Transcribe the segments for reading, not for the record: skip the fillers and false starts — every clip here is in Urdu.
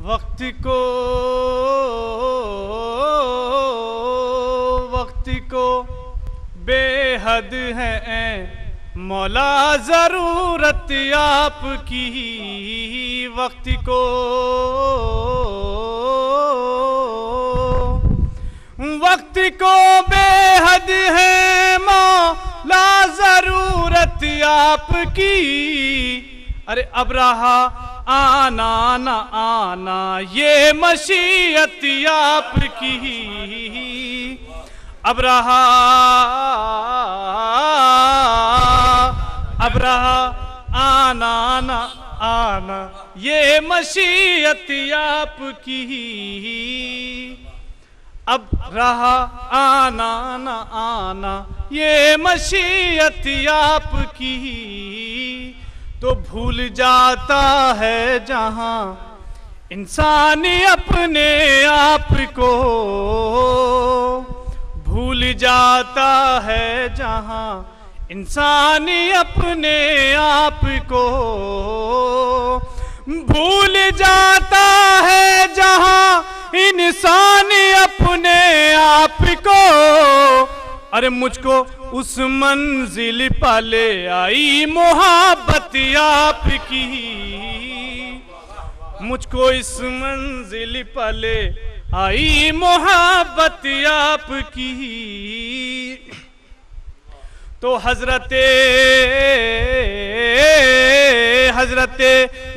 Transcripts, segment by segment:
وقت کو بے حد ہے اے مولا ضرورت آپ کی، وقت کو بے حد ہے مولا ضرورت آپ کی۔ ارے اب رہا آنا نہ آنا یہ مشیت آپ کی، اب رہا آنا نہ آنا یہ مشیت آپ کی، اب رہا آنا نہ آنا یہ مشیت آپ کی۔ تو بھول جاتا ہے جہاں انسان اپنے آپ کو، بھول جاتا ہے جہاں انسان اپنے آپ کو، بھول جاتا ہے جہاں انسان اپنے آپ کو۔ ارے مجھ کو اس منزل پہ لے آئی محبت آپ کی، مجھ کو اس منزل پہ لے آئی محبت آپ کی۔ تو حضرت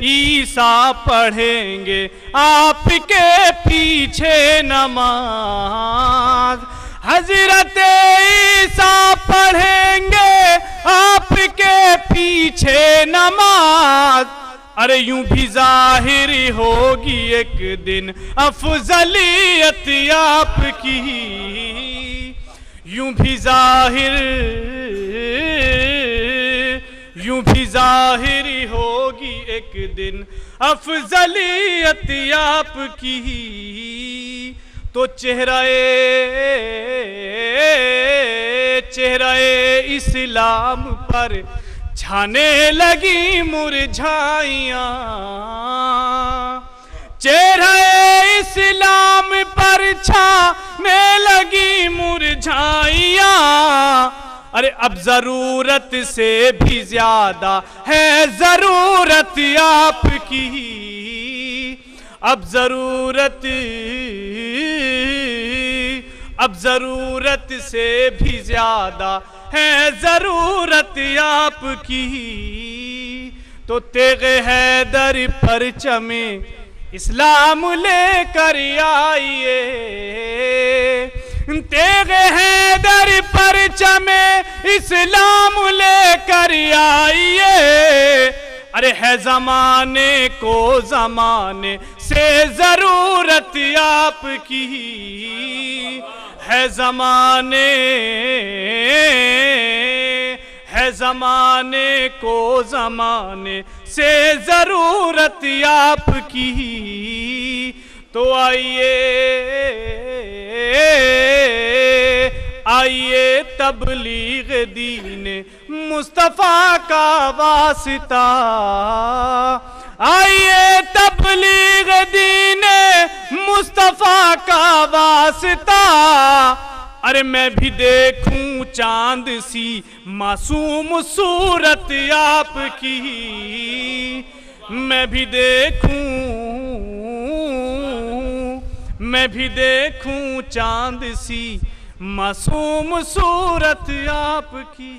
عیسیٰ پڑھیں گے آپ کے پیچھے نماز، حضرت عیسیٰ پڑھیں گے آپ کے پیچھے نماز۔ ارے یوں بھی ظاہر ہوگی ایک دن افضلیت آپ کی، یوں بھی ظاہر ہوگی ایک دن افضلیت آپ کی۔ تو چہرہ اسلام پر چھانے لگی مرجھائیاں، چہرہ اسلام پر چھانے لگی مرجھائیاں۔ ارے اب ضرورت سے بھی زیادہ ہے ضرورت آپ کی، اب ضرورت سے بھی زیادہ ہے ضرورت آپ کی۔ تو تیغ حیدر پرچم اسلام لے کر آئیے، تیغ حیدر پرچم اسلام لے کر آئیے۔ ارے ہے زمانے کو زمانے سے ضرورت آپ کی، ہے زمانے کو زمانے سے ضرورت آپ کی۔ تو آئیے تبلیغ دین مصطفیٰ کا واسطہ، آئیے تبلیغ دین مصطفیٰ کا واسطہ۔ ارے میں بھی دیکھوں چاند سی معصوم صورت آپ کی، میں بھی دیکھوں چاند سی معصوم صورت آپ کی۔